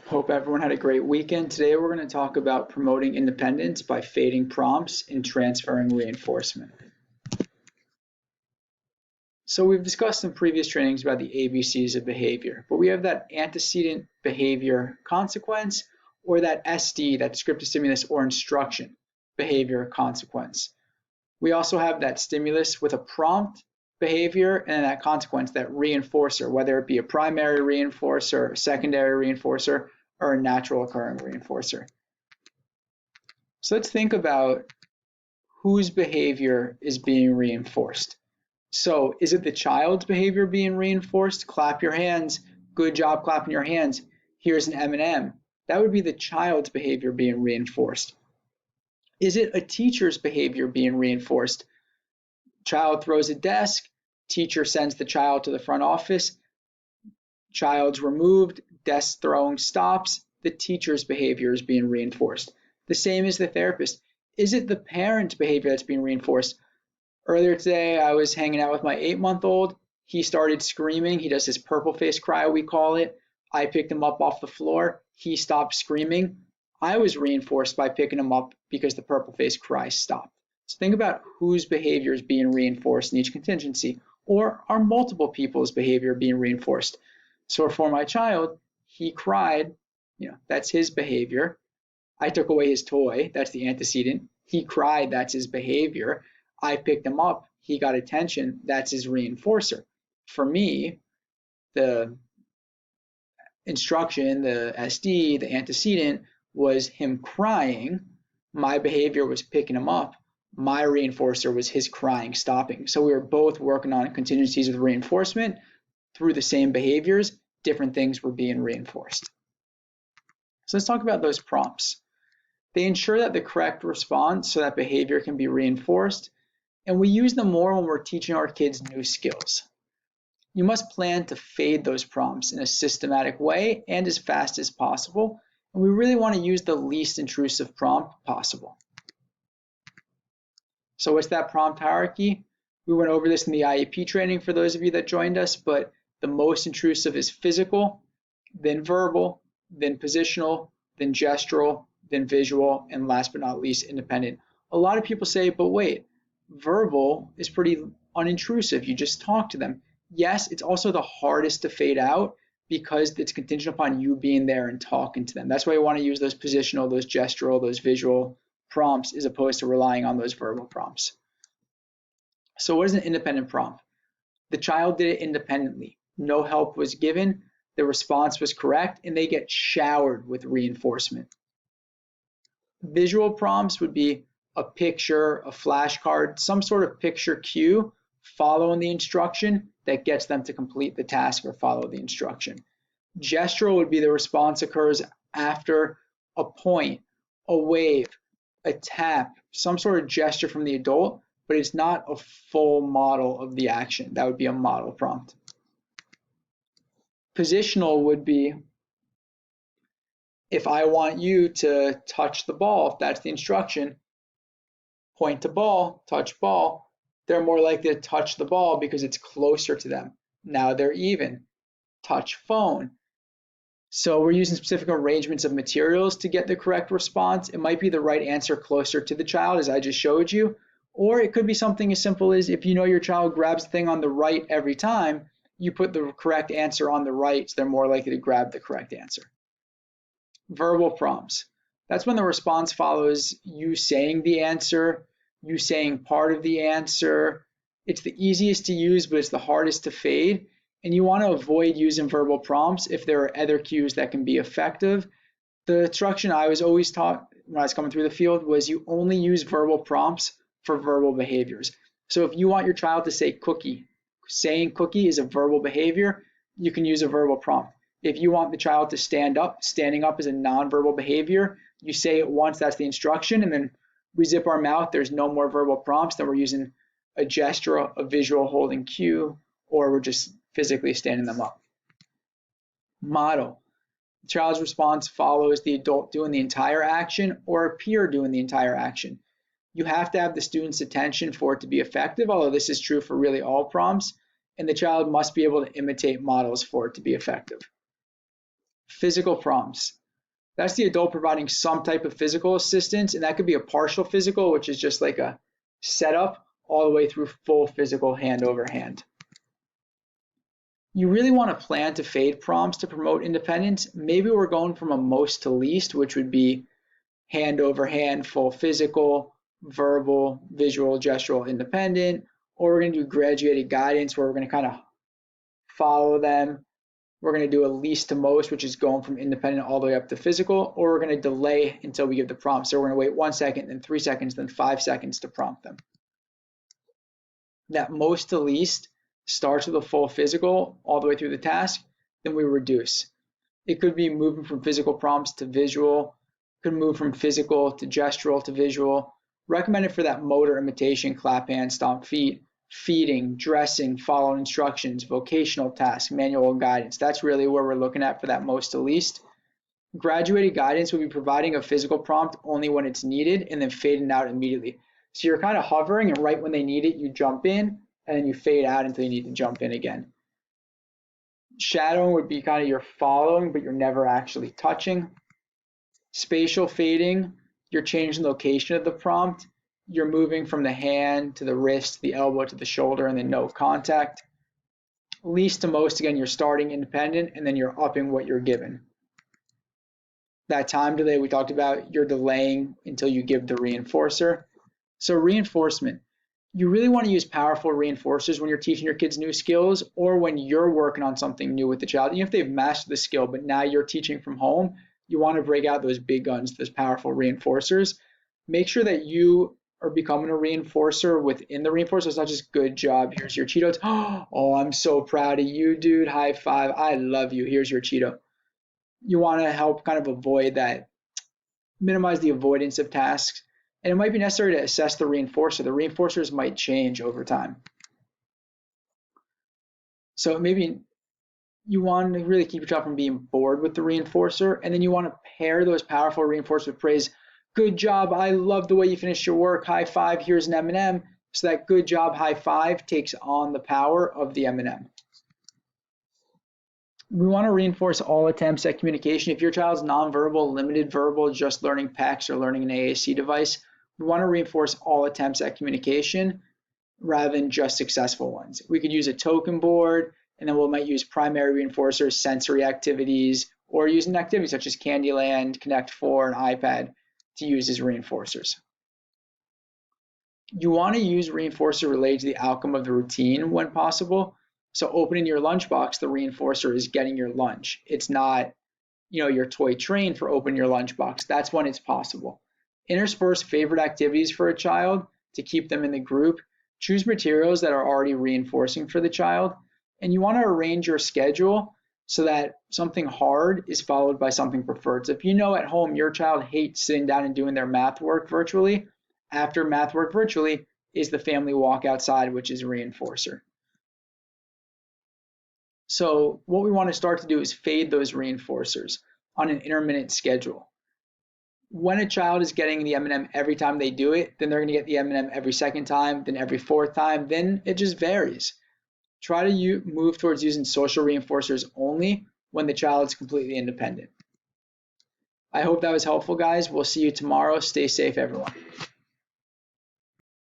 Hope everyone had a great weekend. Today we're going to talk about promoting independence by fading prompts and transferring reinforcement. So we've discussed in previous trainings about the ABCs of behavior, but we have that antecedent behavior consequence or that SD, that descriptive stimulus or instruction behavior consequence. We also have that stimulus with a prompt behavior and that consequence, that reinforcer, whether it be a primary reinforcer, a secondary reinforcer, or a natural occurring reinforcer. So let's think about whose behavior is being reinforced. So is it the child's behavior being reinforced? Clap your hands. Good job clapping your hands. Here's an M&M. That would be the child's behavior being reinforced. Is it a teacher's behavior being reinforced? Child throws a desk. Teacher sends the child to the front office. Child's removed, desk throwing stops, the teacher's behavior is being reinforced. The same as the therapist. Is it the parent's behavior that's being reinforced? Earlier today, I was hanging out with my 8-month-old. He started screaming. He does his purple face cry, we call it. I picked him up off the floor. He stopped screaming. I was reinforced by picking him up because the purple face cry stopped. So think about whose behavior is being reinforced in each contingency, or are multiple people's behavior being reinforced? So for my child, he cried, that's his behavior. I took away his toy, that's the antecedent. He cried, that's his behavior. I picked him up, he got attention, that's his reinforcer. For me, the instruction, the SD, the antecedent, was him crying. My behavior was picking him up. My reinforcer was his crying stopping. So we were both working on contingencies with reinforcement through the same behaviors. Different things were being reinforced. So let's talk about those prompts. They ensure that the correct response so that behavior can be reinforced, and we use them more when we're teaching our kids new skills. You must plan to fade those prompts in a systematic way and as fast as possible, and we really want to use the least intrusive prompt possible. So what's that prompt hierarchy? We went over this in the IEP training for those of you that joined us, but the most intrusive is physical, then verbal, then positional, then gestural, then visual, and last but not least, independent. A lot of people say, but wait, verbal is pretty unintrusive. You just talk to them. Yes, it's also the hardest to fade out because it's contingent upon you being there and talking to them. That's why you want to use those positional, those gestural, those visual prompts as opposed to relying on those verbal prompts. So what is an independent prompt? The child did it independently. No help was given, the response was correct, and they get showered with reinforcement. Visual prompts would be a picture, a flashcard, some sort of picture cue following the instruction that gets them to complete the task or follow the instruction. Gestural would be the response occurs after a point, a wave, a tap, some sort of gesture from the adult, but it's not a full model of the action. That would be a model prompt. Positional would be if I want you to touch the ball, if that's the instruction, point to ball, touch ball, they're more likely to touch the ball because it's closer to them. Now they're even. Touch phone. So we're using specific arrangements of materials to get the correct response. It might be the right answer closer to the child, as I just showed you, or it could be something as simple as if you know your child grabs the thing on the right every time, you put the correct answer on the right, so they're more likely to grab the correct answer. Verbal prompts. That's when the response follows you saying the answer, you saying part of the answer. It's the easiest to use, but it's the hardest to fade. And you want to avoid using verbal prompts if there are other cues that can be effective. The instruction I was always taught when I was coming through the field was you only use verbal prompts for verbal behaviors. So if you want your child to say cookie, saying cookie is a verbal behavior, you can use a verbal prompt. If you want the child to stand up, standing up is a nonverbal behavior, you say it once, that's the instruction, and then we zip our mouth, there's no more verbal prompts, then we're using a gesture, a visual holding cue, or we're just physically standing them up. Model. The child's response follows the adult doing the entire action or a peer doing the entire action. You have to have the student's attention for it to be effective, although this is true for really all prompts, and the child must be able to imitate models for it to be effective. Physical prompts. That's the adult providing some type of physical assistance, and that could be a partial physical, which is just like a setup, all the way through full physical hand over hand. You really want to plan to fade prompts to promote independence. Maybe we're going from a most to least, which would be hand over hand, full physical, verbal, visual, gestural, independent, or we're going to do graduated guidance where we're going to kind of follow them. We're going to do a least to most, which is going from independent all the way up to physical, or we're going to delay until we give the prompt. So we're going to wait 1 second, then 3 seconds, then 5 seconds to prompt them. That most to least starts with a full physical all the way through the task, then we reduce. It could be moving from physical prompts to visual, could move from physical to gestural to visual. Recommended for that motor imitation, clap hands, stomp feet, feeding, dressing, follow instructions, vocational tasks, manual guidance. That's really where we're looking at for that most to least. Graduated guidance will be providing a physical prompt only when it's needed and then fading out immediately. So you're kind of hovering, and right when they need it, you jump in, and then you fade out until you need to jump in again. Shadowing would be kind of your following, but you're never actually touching. Spatial fading, you're changing the location of the prompt. You're moving from the hand to the wrist, the elbow to the shoulder, and then no contact. Least to most, again, you're starting independent, and then you're upping what you're given. That time delay we talked about, you're delaying until you give the reinforcer. So reinforcement, you really want to use powerful reinforcers when you're teaching your kids new skills or when you're working on something new with the child. Even if they've mastered the skill, but now you're teaching from home, you want to break out those big guns, those powerful reinforcers. Make sure that you are becoming a reinforcer within the reinforcer. It's not just good job, here's your Cheeto. Oh, I'm so proud of you, dude. High five. I love you. Here's your Cheeto. You want to help kind of avoid that, minimize the avoidance of tasks. And it might be necessary to assess the reinforcer. The reinforcers might change over time. So maybe you want to really keep your child from being bored with the reinforcer, and then you want to pair those powerful reinforcers with praise. Good job, I love the way you finished your work, high five, here's an M&M. So that good job high five takes on the power of the M&M. We want to reinforce all attempts at communication. If your child's nonverbal, limited verbal, just learning PECS or learning an AAC device, we want to reinforce all attempts at communication rather than just successful ones. We could use a token board, and then we might use primary reinforcers, sensory activities, or using activities such as Candyland, Connect 4, and iPad to use as reinforcers. You want to use reinforcer related to the outcome of the routine when possible. So opening your lunchbox, the reinforcer is getting your lunch. It's not, your toy train for opening your lunchbox. That's when it's possible. Intersperse favorite activities for a child to keep them in the group. Choose materials that are already reinforcing for the child. And you want to arrange your schedule so that something hard is followed by something preferred. So if you know at home your child hates sitting down and doing their math work virtually, after math work virtually is the family walk outside, which is a reinforcer. So what we want to start to do is fade those reinforcers on an intermittent schedule. When a child is getting the M&M every time they do it, then they're going to get the M&M every second time, then every fourth time, then it just varies. Try to move towards using social reinforcers only when the child is completely independent. I hope that was helpful, guys. We'll see you tomorrow. Stay safe, everyone.